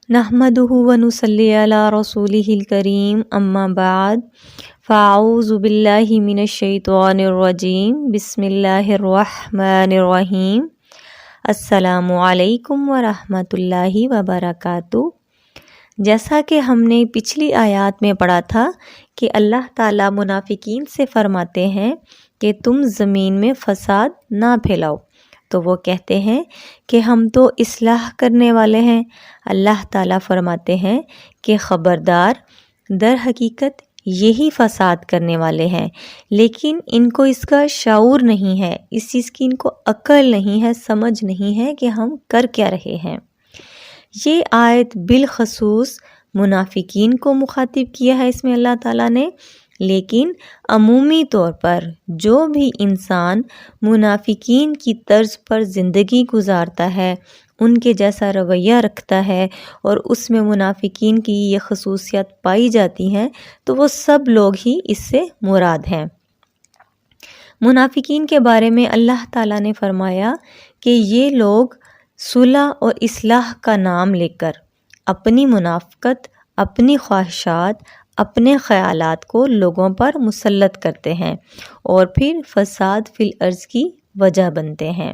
نحمده ونصلي على رسوله الكريم اما بعد فاعوذ باللہ من الشیطان الرجیم بسم اللہ الرحمن الرحیم السلام علیکم ورحمۃ اللہ وبرکاتہ۔ جیسا کہ ہم نے پچھلی آیات میں پڑھا تھا کہ اللہ تعالیٰ منافقین سے فرماتے ہیں کہ تم زمین میں فساد نہ پھیلاؤ، تو وہ کہتے ہیں کہ ہم تو اصلاح کرنے والے ہیں۔ اللہ تعالیٰ فرماتے ہیں کہ خبردار، در حقیقت یہی فساد کرنے والے ہیں، لیکن ان کو اس کا شعور نہیں ہے، اس چیز کی ان کو عقل نہیں ہے، سمجھ نہیں ہے کہ ہم کر کیا رہے ہیں۔ یہ آیت بالخصوص منافقین کو مخاطب کیا ہے اس میں اللہ تعالیٰ نے، لیکن عمومی طور پر جو بھی انسان منافقین کی طرز پر زندگی گزارتا ہے، ان کے جیسا رویہ رکھتا ہے اور اس میں منافقین کی یہ خصوصیات پائی جاتی ہیں، تو وہ سب لوگ ہی اس سے مراد ہیں۔ منافقین کے بارے میں اللہ تعالیٰ نے فرمایا کہ یہ لوگ صلح اور اصلاح کا نام لے کر اپنی منافقت، اپنی خواہشات، اپنے خیالات کو لوگوں پر مسلط کرتے ہیں اور پھر فساد فی الارض کی وجہ بنتے ہیں۔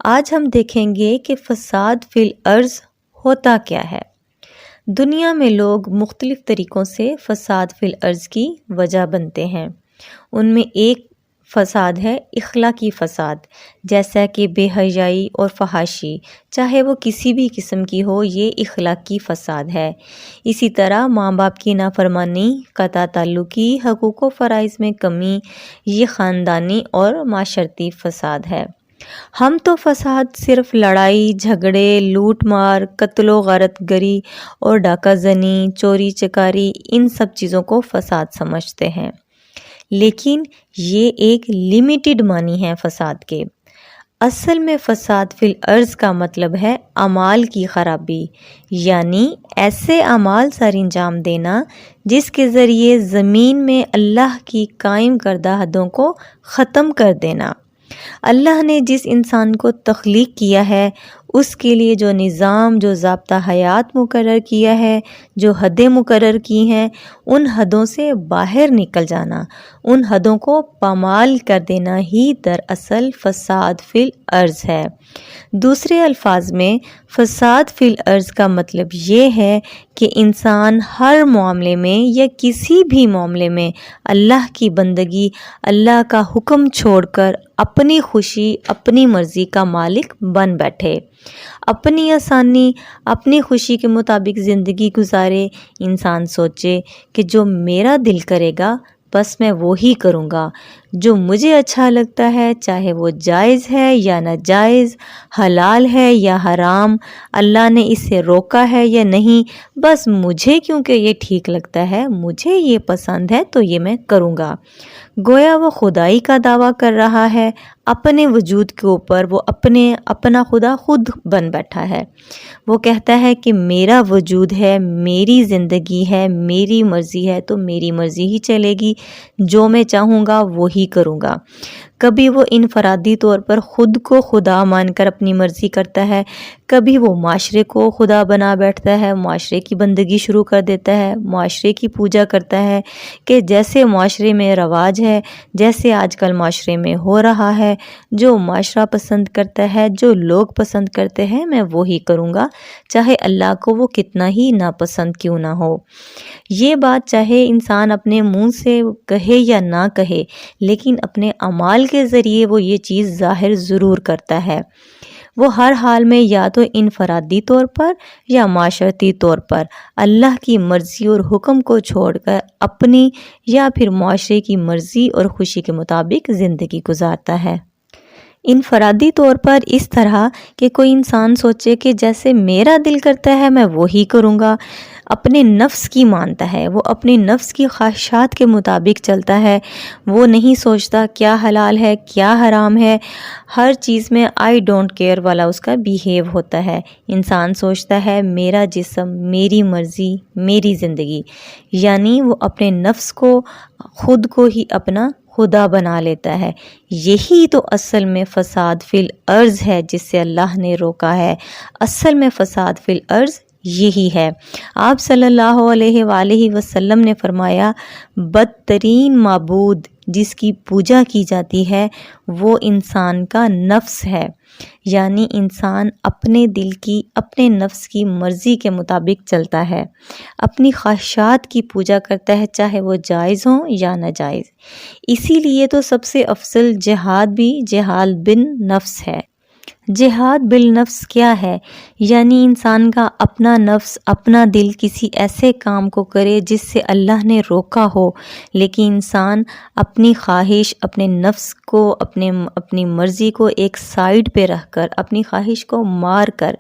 آج ہم دیکھیں گے کہ فساد فی الارض ہوتا کیا ہے۔ دنیا میں لوگ مختلف طریقوں سے فساد فی الارض کی وجہ بنتے ہیں۔ ان میں ایک فساد ہے اخلاقی فساد، جیسا کہ بے حیائی اور فحاشی، چاہے وہ کسی بھی قسم کی ہو، یہ اخلاقی فساد ہے۔ اسی طرح ماں باپ کی نافرمانی، قطع تعلقی، حقوق و فرائض میں کمی، یہ خاندانی اور معاشرتی فساد ہے۔ ہم تو فساد صرف لڑائی جھگڑے، لوٹ مار، قتل و غارت گری اور ڈاکہ زنی، چوری چکاری، ان سب چیزوں کو فساد سمجھتے ہیں، لیکن یہ ایک لمیٹڈ معنی ہے فساد کے۔ اصل میں فساد فی الارض کا مطلب ہے اعمال کی خرابی، یعنی ایسے اعمال سر انجام دینا جس کے ذریعے زمین میں اللہ کی قائم کردہ حدوں کو ختم کر دینا۔ اللہ نے جس انسان کو تخلیق کیا ہے، اس کے لیے جو نظام، جو ضابطہ حیات مقرر کیا ہے، جو حدیں مقرر کی ہیں، ان حدوں سے باہر نکل جانا، ان حدوں کو پامال کر دینا ہی دراصل فساد فی الارض ہے۔ دوسرے الفاظ میں فساد فی الارض کا مطلب یہ ہے کہ انسان ہر معاملے میں یا کسی بھی معاملے میں اللہ کی بندگی، اللہ کا حکم چھوڑ کر اپنی خوشی، اپنی مرضی کا مالک بن بیٹھے، اپنی آسانی، اپنی خوشی کے مطابق زندگی گزارے۔ انسان سوچے کہ جو میرا دل کرے گا بس میں وہی کروں گا، جو مجھے اچھا لگتا ہے، چاہے وہ جائز ہے یا ناجائز، حلال ہے یا حرام، اللہ نے اسے روکا ہے یا نہیں، بس مجھے کیونکہ یہ ٹھیک لگتا ہے، مجھے یہ پسند ہے تو یہ میں کروں گا۔ گویا وہ خدائی کا دعویٰ کر رہا ہے، اپنے وجود کے اوپر وہ اپنا خدا خود بن بیٹھا ہے۔ وہ کہتا ہے کہ میرا وجود ہے، میری زندگی ہے، میری مرضی ہے تو میری مرضی ہی چلے گی، جو میں چاہوں گا وہی کروں گا۔ کبھی وہ انفرادی طور پر خود کو خدا مان کر اپنی مرضی کرتا ہے، کبھی وہ معاشرے کو خدا بنا بیٹھتا ہے، معاشرے کی بندگی شروع کر دیتا ہے، معاشرے کی پوجا کرتا ہے کہ جیسے معاشرے میں رواج ہے، جیسے آج کل معاشرے میں ہو رہا ہے، جو معاشرہ پسند کرتا ہے، جو لوگ پسند کرتے ہیں، میں وہی کروں گا، چاہے اللہ کو وہ کتنا ہی ناپسند کیوں نہ ہو۔ یہ بات چاہے انسان اپنے منہ سے کہے یا نہ کہے، لیکن اپنے اعمال کے ذریعے وہ یہ چیز ظاہر ضرور کرتا ہے۔ وہ ہر حال میں یا تو انفرادی طور پر یا معاشرتی طور پر اللہ کی مرضی اور حکم کو چھوڑ کر اپنی یا پھر معاشرے کی مرضی اور خوشی کے مطابق زندگی گزارتا ہے۔ انفرادی طور پر اس طرح کہ کوئی انسان سوچے کہ جیسے میرا دل کرتا ہے میں وہی کروں گا، اپنے نفس کی مانتا ہے، وہ اپنی نفس کی خواہشات کے مطابق چلتا ہے، وہ نہیں سوچتا کیا حلال ہے کیا حرام ہے، ہر چیز میں آئی ڈونٹ کیئر والا اس کا بیہیو ہوتا ہے۔ انسان سوچتا ہے میرا جسم، میری مرضی، میری زندگی، یعنی وہ اپنے نفس کو، خود کو ہی اپنا خدا بنا لیتا ہے۔ یہی تو اصل میں فساد فی الارض ہے جس سے اللہ نے روکا ہے۔ اصل میں فساد فی الارض یہی ہے۔ آپ صلی اللہ علیہ وآلہ وسلم نے فرمایا، بدترین معبود جس کی پوجا کی جاتی ہے وہ انسان کا نفس ہے، یعنی انسان اپنے دل کی، اپنے نفس کی مرضی کے مطابق چلتا ہے، اپنی خواہشات کی پوجا کرتا ہے، چاہے وہ جائز ہوں یا ناجائز۔ اسی لیے تو سب سے افضل جہاد بھی جہاد بالنفس ہے۔ جہاد بالنفس کیا ہے؟ یعنی انسان کا اپنا نفس، اپنا دل کسی ایسے کام کو کرے جس سے اللہ نے روکا ہو، لیکن انسان اپنی خواہش، اپنے نفس کو، اپنی مرضی کو ایک سائیڈ پہ رکھ کر، اپنی خواہش کو مار کر،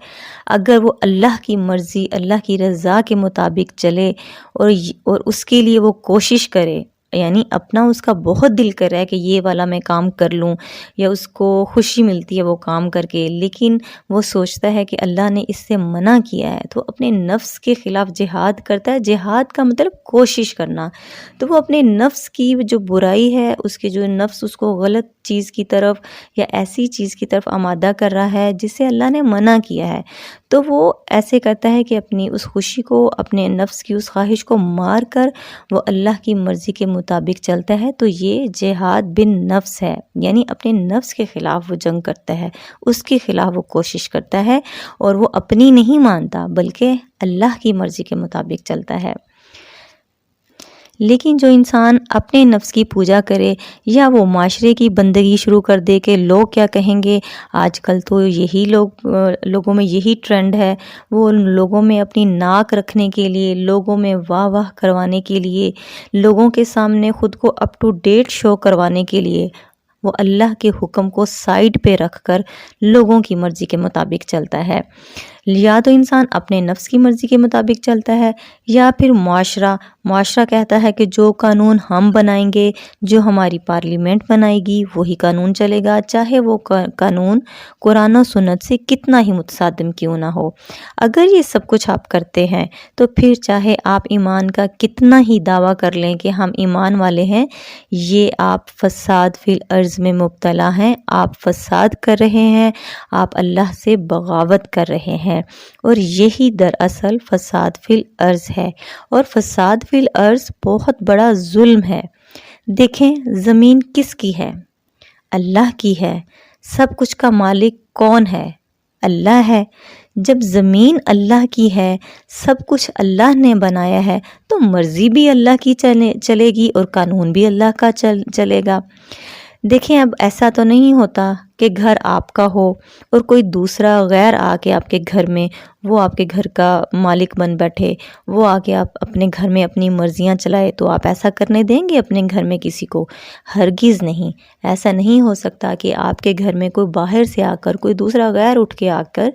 اگر وہ اللہ کی مرضی، اللہ کی رضا کے مطابق چلے اور اس کے لیے وہ کوشش کرے، یعنی اپنا اس کا بہت دل کر رہا ہے کہ یہ والا میں کام کر لوں، یا اس کو خوشی ملتی ہے وہ کام کر کے، لیکن وہ سوچتا ہے کہ اللہ نے اس سے منع کیا ہے، تو اپنے نفس کے خلاف جہاد کرتا ہے۔ جہاد کا مطلب کوشش کرنا، تو وہ اپنے نفس کی جو برائی ہے، اس کے جو نفس اس کو غلط چیز کی طرف یا ایسی چیز کی طرف آمادہ کر رہا ہے جس سے اللہ نے منع کیا ہے، تو وہ ایسے کرتا ہے کہ اپنی اس خوشی کو، اپنے نفس کی اس خواہش کو مار کر وہ اللہ کی مرضی کے مطابق چلتا ہے۔ تو یہ جہاد بالنفس ہے، یعنی اپنے نفس کے خلاف وہ جنگ کرتا ہے، اس کے خلاف وہ کوشش کرتا ہے، اور وہ اپنی نہیں مانتا بلکہ اللہ کی مرضی کے مطابق چلتا ہے۔ لیکن جو انسان اپنے نفس کی پوجا کرے، یا وہ معاشرے کی بندگی شروع کر دے کہ لوگ کیا کہیں گے، آج کل تو یہی لوگوں میں یہی ٹرینڈ ہے، وہ لوگوں میں اپنی ناک رکھنے کے لیے، لوگوں میں واہ واہ کروانے کے لیے، لوگوں کے سامنے خود کو اپ ٹو ڈیٹ شو کروانے کے لیے وہ اللہ کے حکم کو سائیڈ پہ رکھ کر لوگوں کی مرضی کے مطابق چلتا ہے۔ یا تو انسان اپنے نفس کی مرضی کے مطابق چلتا ہے، یا پھر معاشرہ کہتا ہے کہ جو قانون ہم بنائیں گے، جو ہماری پارلیمنٹ بنائے گی، وہی قانون چلے گا، چاہے وہ قانون قرآن و سنت سے کتنا ہی متصادم کیوں نہ ہو۔ اگر یہ سب کچھ آپ کرتے ہیں تو پھر چاہے آپ ایمان کا کتنا ہی دعویٰ کر لیں کہ ہم ایمان والے ہیں، یہ آپ فساد فی الارض میں مبتلا ہیں، آپ فساد کر رہے ہیں، آپ اللہ سے بغاوت کر رہے ہیں، اور یہی دراصل فساد فی الارض ہے، اور فساد فی الارض بہت بڑا ظلم ہے۔ دیکھیں، زمین کس کی ہے؟ اللہ کی ہے۔ سب کچھ کا مالک کون ہے؟ اللہ ہے۔ جب زمین اللہ کی ہے، سب کچھ اللہ نے بنایا ہے، تو مرضی بھی اللہ کی چلے گی اور قانون بھی اللہ کا چلے گا۔ دیکھیں، اب ایسا تو نہیں ہوتا کہ گھر آپ کا ہو اور کوئی دوسرا غیر آ کے آپ کے گھر میں وہ آپ کے گھر کا مالک بن بیٹھے، وہ آ کے آپ اپنے گھر میں اپنی مرضیاں چلائے، تو آپ ایسا کرنے دیں گے اپنے گھر میں کسی کو؟ ہرگز نہیں۔ ایسا نہیں ہو سکتا کہ آپ کے گھر میں کوئی باہر سے آ کر، کوئی دوسرا غیر اٹھ کے آ کر،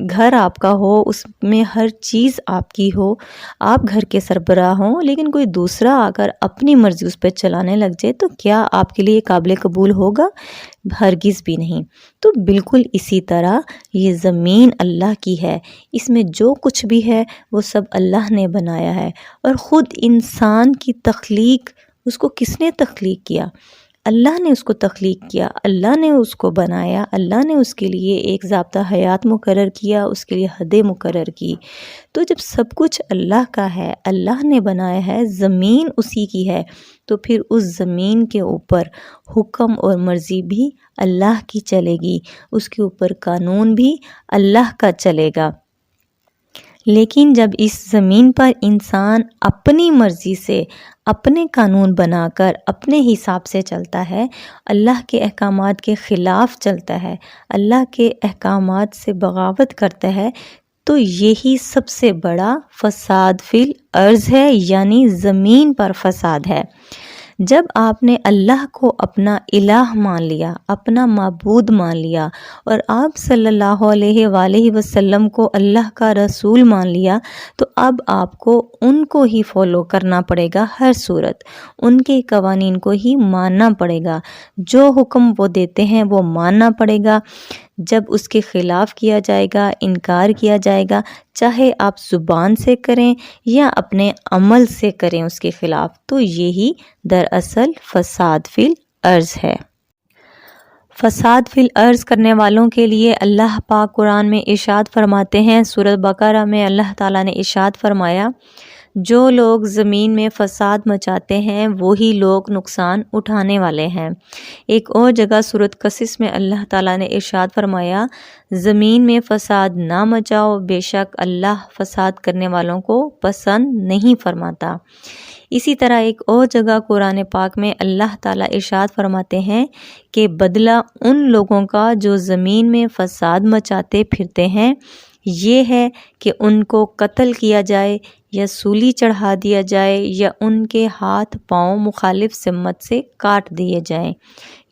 گھر آپ کا ہو، اس میں ہر چیز آپ کی ہو، آپ گھر کے سربراہ ہوں، لیکن کوئی دوسرا آ کر اپنی مرضی اس پہ چلانے لگ جائے، تو کیا آپ کے لیے قابل قبول ہوگا؟ ہرگز بھی نہیں۔ تو بالکل اسی طرح یہ زمین اللہ کی ہے، اس میں جو کچھ بھی ہے وہ سب اللہ نے بنایا ہے، اور خود انسان کی تخلیق، اس کو کس نے تخلیق کیا؟ اللہ نے اس کو تخلیق کیا، اللہ نے اس کو بنایا، اللہ نے اس کے لیے ایک ضابطہ حیات مقرر کیا، اس کے لیے حدیں مقرر کی۔ تو جب سب کچھ اللہ کا ہے، اللہ نے بنایا ہے، زمین اسی کی ہے، تو پھر اس زمین کے اوپر حکم اور مرضی بھی اللہ کی چلے گی، اس کے اوپر قانون بھی اللہ کا چلے گا۔ لیکن جب اس زمین پر انسان اپنی مرضی سے اپنے قانون بنا کر اپنے حساب سے چلتا ہے، اللہ کے احکامات کے خلاف چلتا ہے، اللہ کے احکامات سے بغاوت کرتا ہے، تو یہی سب سے بڑا فساد فی الارض ہے، یعنی زمین پر فساد ہے۔ جب آپ نے اللہ کو اپنا الہ مان لیا، اپنا معبود مان لیا، اور آپ صلی اللہ علیہ وآلہ وسلم کو اللہ کا رسول مان لیا، تو اب آپ کو ان کو ہی فالو کرنا پڑے گا، ہر صورت ان کے قوانین کو ہی ماننا پڑے گا، جو حکم وہ دیتے ہیں وہ ماننا پڑے گا۔ جب اس کے خلاف کیا جائے گا، انکار کیا جائے گا، چاہے آپ زبان سے کریں یا اپنے عمل سے کریں اس کے خلاف، تو یہی دراصل فساد فی الارض ہے۔ فساد فی الارض کرنے والوں کے لیے اللہ پاک قرآن میں ارشاد فرماتے ہیں، سورۃ بقرہ میں اللہ تعالیٰ نے ارشاد فرمایا، جو لوگ زمین میں فساد مچاتے ہیں وہی لوگ نقصان اٹھانے والے ہیں۔ ایک اور جگہ سورۃ قصص میں اللہ تعالیٰ نے ارشاد فرمایا، زمین میں فساد نہ مچاؤ، بے شک اللہ فساد کرنے والوں کو پسند نہیں فرماتا۔ اسی طرح ایک اور جگہ قرآن پاک میں اللہ تعالیٰ ارشاد فرماتے ہیں کہ بدلہ ان لوگوں کا جو زمین میں فساد مچاتے پھرتے ہیں یہ ہے کہ ان کو قتل کیا جائے یا سولی چڑھا دیا جائے یا ان کے ہاتھ پاؤں مخالف سمت سے کاٹ دیے جائیں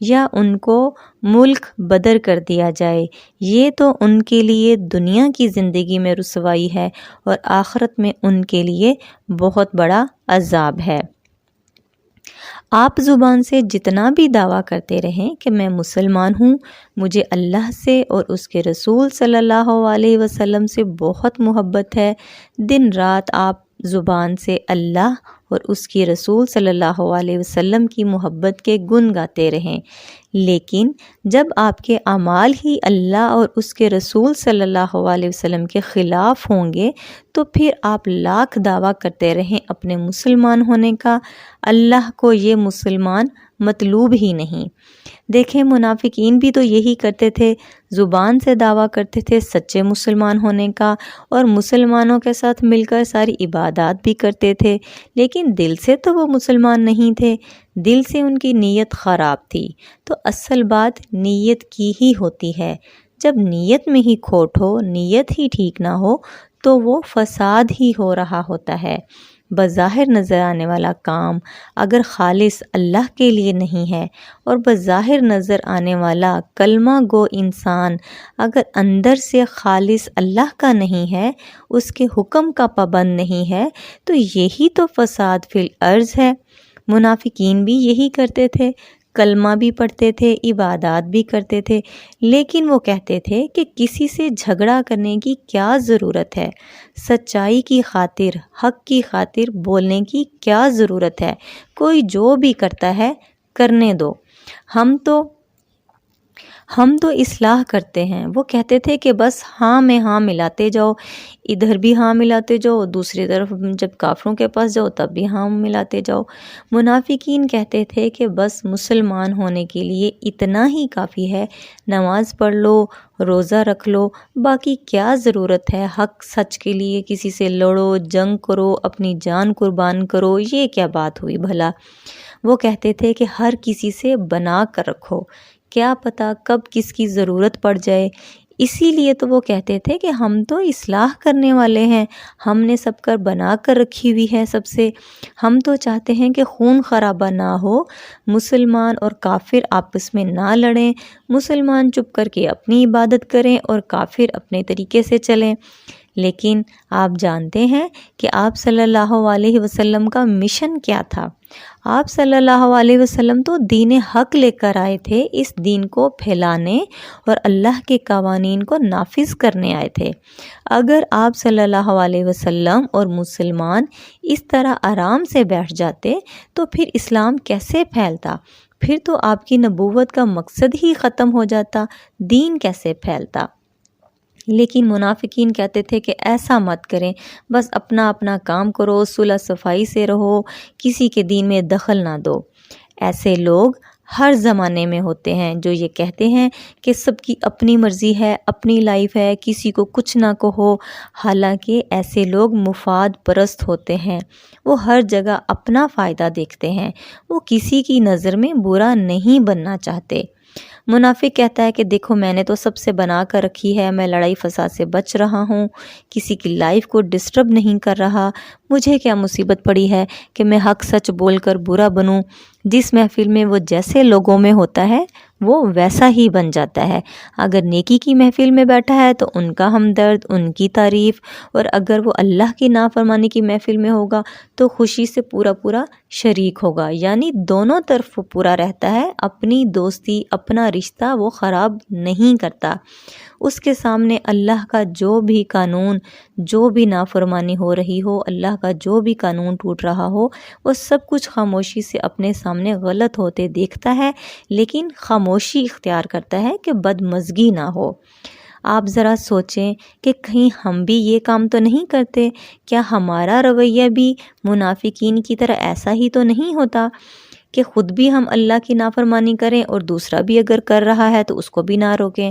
یا ان کو ملک بدر کر دیا جائے۔ یہ تو ان کے لیے دنیا کی زندگی میں رسوائی ہے اور آخرت میں ان کے لیے بہت بڑا عذاب ہے۔ آپ زبان سے جتنا بھی دعویٰ کرتے رہیں کہ میں مسلمان ہوں، مجھے اللہ سے اور اس کے رسول صلی اللہ علیہ وسلم سے بہت محبت ہے، دن رات آپ زبان سے اللہ اور اس کی رسول صلی اللہ علیہ وسلم کی محبت کے گن گاتے رہیں، لیکن جب آپ کے اعمال ہی اللہ اور اس کے رسول صلی اللہ علیہ وسلم کے خلاف ہوں گے تو پھر آپ لاکھ دعویٰ کرتے رہیں اپنے مسلمان ہونے کا، اللہ کو یہ مسلمان مطلوب ہی نہیں۔ دیکھیں منافقین بھی تو یہی کرتے تھے، زبان سے دعویٰ کرتے تھے سچے مسلمان ہونے کا اور مسلمانوں کے ساتھ مل کر ساری عبادات بھی کرتے تھے، لیکن دل سے تو وہ مسلمان نہیں تھے، دل سے ان کی نیت خراب تھی۔ تو اصل بات نیت کی ہی ہوتی ہے، جب نیت میں ہی کھوٹ ہو، نیت ہی ٹھیک نہ ہو تو وہ فساد ہی ہو رہا ہوتا ہے۔ بظاہر نظر آنے والا کام اگر خالص اللہ کے لیے نہیں ہے اور بظاہر نظر آنے والا کلمہ گو انسان اگر اندر سے خالص اللہ کا نہیں ہے، اس کے حکم کا پابند نہیں ہے، تو یہی تو فساد فی الارض ہے۔ منافقین بھی یہی کرتے تھے، کلمہ بھی پڑھتے تھے، عبادات بھی کرتے تھے، لیکن وہ کہتے تھے کہ کسی سے جھگڑا کرنے کی کیا ضرورت ہے، سچائی کی خاطر، حق کی خاطر بولنے کی کیا ضرورت ہے، کوئی جو بھی کرتا ہے کرنے دو، ہم تو اصلاح کرتے ہیں۔ وہ کہتے تھے کہ بس ہاں میں ہاں ملاتے جاؤ، ادھر بھی ہاں ملاتے جاؤ، دوسری طرف جب کافروں کے پاس جاؤ تب بھی ہاں ملاتے جاؤ۔ منافقین کہتے تھے کہ بس مسلمان ہونے کے لیے اتنا ہی کافی ہے، نماز پڑھ لو، روزہ رکھ لو، باقی کیا ضرورت ہے حق سچ کے لیے کسی سے لڑو، جنگ کرو، اپنی جان قربان کرو، یہ کیا بات ہوئی بھلا۔ وہ کہتے تھے کہ ہر کسی سے بنا کر رکھو، کیا پتہ کب کس کی ضرورت پڑ جائے۔ اسی لیے تو وہ کہتے تھے کہ ہم تو اصلاح کرنے والے ہیں، ہم نے سب کر بنا کر رکھی ہوئی ہے سب سے، ہم تو چاہتے ہیں کہ خون خرابہ نہ ہو، مسلمان اور کافر آپس میں نہ لڑیں، مسلمان چپ کر کے اپنی عبادت کریں اور کافر اپنے طریقے سے چلیں۔ لیکن آپ جانتے ہیں کہ آپ صلی اللہ علیہ وسلم کا مشن کیا تھا؟ آپ صلی اللہ علیہ وسلم تو دین حق لے کر آئے تھے، اس دین کو پھیلانے اور اللہ کے قوانین کو نافذ کرنے آئے تھے۔ اگر آپ صلی اللہ علیہ وسلم اور مسلمان اس طرح آرام سے بیٹھ جاتے تو پھر اسلام کیسے پھیلتا؟ پھر تو آپ کی نبوت کا مقصد ہی ختم ہو جاتا، دین کیسے پھیلتا؟ لیکن منافقین کہتے تھے کہ ایسا مت کریں، بس اپنا اپنا کام کرو، صلح صفائی سے رہو، کسی کے دین میں دخل نہ دو۔ ایسے لوگ ہر زمانے میں ہوتے ہیں جو یہ کہتے ہیں کہ سب کی اپنی مرضی ہے، اپنی لائف ہے، کسی کو کچھ نہ کہو، حالانکہ ایسے لوگ مفاد پرست ہوتے ہیں، وہ ہر جگہ اپنا فائدہ دیکھتے ہیں، وہ کسی کی نظر میں برا نہیں بننا چاہتے۔ منافق کہتا ہے کہ دیکھو میں نے تو سب سے بنا کر رکھی ہے، میں لڑائی فساد سے بچ رہا ہوں، کسی کی لائف کو ڈسٹرب نہیں کر رہا، مجھے کیا مصیبت پڑی ہے کہ میں حق سچ بول کر برا بنوں۔ جس محفل میں وہ جیسے لوگوں میں ہوتا ہے وہ ویسا ہی بن جاتا ہے۔ اگر نیکی کی محفل میں بیٹھا ہے تو ان کا ہمدرد، ان کی تعریف، اور اگر وہ اللہ کی نافرمانی کی محفل میں ہوگا تو خوشی سے پورا شریک ہوگا، یعنی دونوں طرف وہ پورا رہتا ہے، اپنی دوستی، اپنا رشتہ وہ خراب نہیں کرتا۔ اس کے سامنے اللہ کا جو بھی قانون، جو بھی نافرمانی ہو رہی ہو، اللہ کا جو بھی قانون ٹوٹ رہا ہو، وہ سب کچھ خاموشی سے اپنے سامنے غلط ہوتے دیکھتا ہے، لیکن خاموشی اختیار کرتا ہے کہ بدمزگی نہ ہو۔ آپ ذرا سوچیں کہ کہیں ہم بھی یہ کام تو نہیں کرتے؟ کیا ہمارا رویہ بھی منافقین کی طرح ایسا ہی تو نہیں ہوتا کہ خود بھی ہم اللہ کی نافرمانی کریں اور دوسرا بھی اگر کر رہا ہے تو اس کو بھی نہ روکیں؟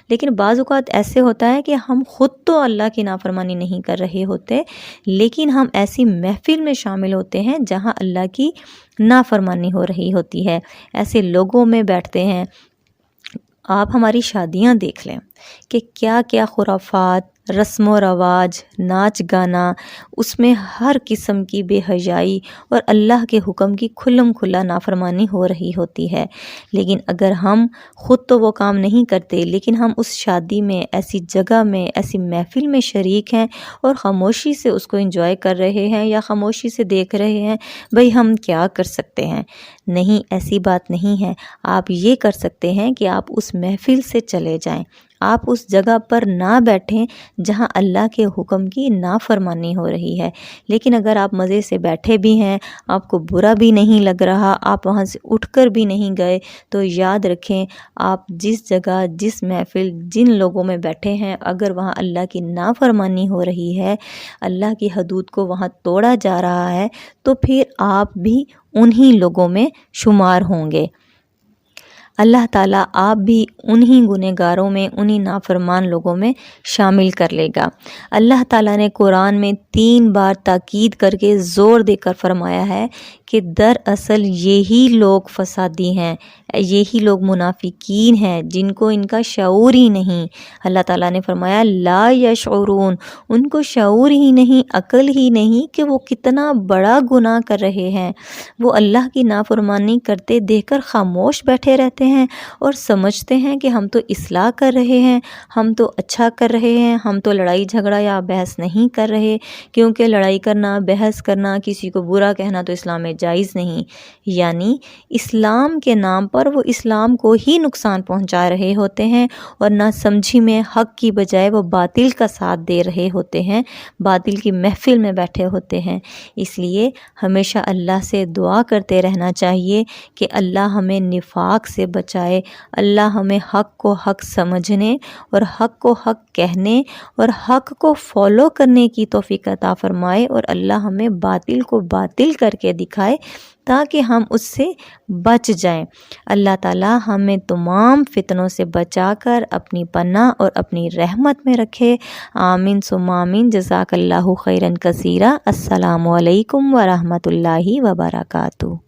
لیکن بعض اوقات ایسے ہوتا ہے کہ ہم خود تو اللہ کی نافرمانی نہیں کر رہے ہوتے، لیکن ہم ایسی محفل میں شامل ہوتے ہیں جہاں اللہ کی نافرمانی ہو رہی ہوتی ہے، ایسے لوگوں میں بیٹھتے ہیں۔ آپ ہماری شادیاں دیکھ لیں کہ کیا کیا خرافات، رسم و رواج، ناچ گانا، اس میں ہر قسم کی بے حیائی اور اللہ کے حکم کی کھلم کھلا نافرمانی ہو رہی ہوتی ہے۔ لیکن اگر ہم خود تو وہ کام نہیں کرتے، لیکن ہم اس شادی میں، ایسی جگہ میں، ایسی محفل میں شریک ہیں اور خاموشی سے اس کو انجوائے کر رہے ہیں یا خاموشی سے دیکھ رہے ہیں، بھئی ہم کیا کر سکتے ہیں؟ نہیں، ایسی بات نہیں ہے۔ آپ یہ کر سکتے ہیں کہ آپ اس محفل سے چلے جائیں، آپ اس جگہ پر نہ بیٹھیں جہاں اللہ کے حکم کی نافرمانی ہو رہی ہے۔ لیکن اگر آپ مزے سے بیٹھے بھی ہیں، آپ کو برا بھی نہیں لگ رہا، آپ وہاں سے اٹھ کر بھی نہیں گئے، تو یاد رکھیں آپ جس جگہ، جس محفل، جن لوگوں میں بیٹھے ہیں، اگر وہاں اللہ کی نافرمانی ہو رہی ہے، اللہ کی حدود کو وہاں توڑا جا رہا ہے، تو پھر آپ بھی انہی لوگوں میں شمار ہوں گے۔ اللہ تعالیٰ آپ بھی انہی گنہگاروں میں، انہی نافرمان لوگوں میں شامل کر لے گا۔ اللہ تعالیٰ نے قرآن میں 3 بار تاکید کر کے زور دے کر فرمایا ہے کہ دراصل یہی لوگ فسادی ہیں، یہی لوگ منافقین ہیں جن کو ان کا شعور ہی نہیں۔ اللہ تعالیٰ نے فرمایا لا یشعرون، ان کو شعور ہی نہیں، عقل ہی نہیں کہ وہ کتنا بڑا گناہ کر رہے ہیں۔ وہ اللہ کی نافرمانی کرتے دیکھ کر خاموش بیٹھے رہتے ہیں اور سمجھتے ہیں کہ ہم تو اصلاح کر رہے ہیں، ہم تو اچھا کر رہے ہیں، ہم تو لڑائی جھگڑا یا بحث نہیں کر رہے، کیونکہ لڑائی کرنا، بحث کرنا، کسی کو برا کہنا تو اسلام میں جائز نہیں۔ یعنی اسلام کے نام پر وہ اسلام کو ہی نقصان پہنچا رہے ہوتے ہیں اور نہ سمجھی میں حق کی بجائے وہ باطل کا ساتھ دے رہے ہوتے ہیں، باطل کی محفل میں بیٹھے ہوتے ہیں۔ اس لیے ہمیشہ اللہ سے دعا کرتے رہنا چاہیے کہ اللہ ہمیں نفاق سے بچائے، اللہ ہمیں حق کو حق سمجھنے اور حق کو حق کہنے اور حق کو فالو کرنے کی توفیق عطا فرمائے، اور اللہ ہمیں باطل کو باطل کر کے دکھائے تاکہ ہم اس سے بچ جائیں۔ اللہ تعالیٰ ہمیں تمام فتنوں سے بچا کر اپنی پناہ اور اپنی رحمت میں رکھے۔ آمین ثم آمین۔ جزاک اللہ خیرا کثیرا۔ السلام علیکم ورحمۃ اللہ وبرکاتہ۔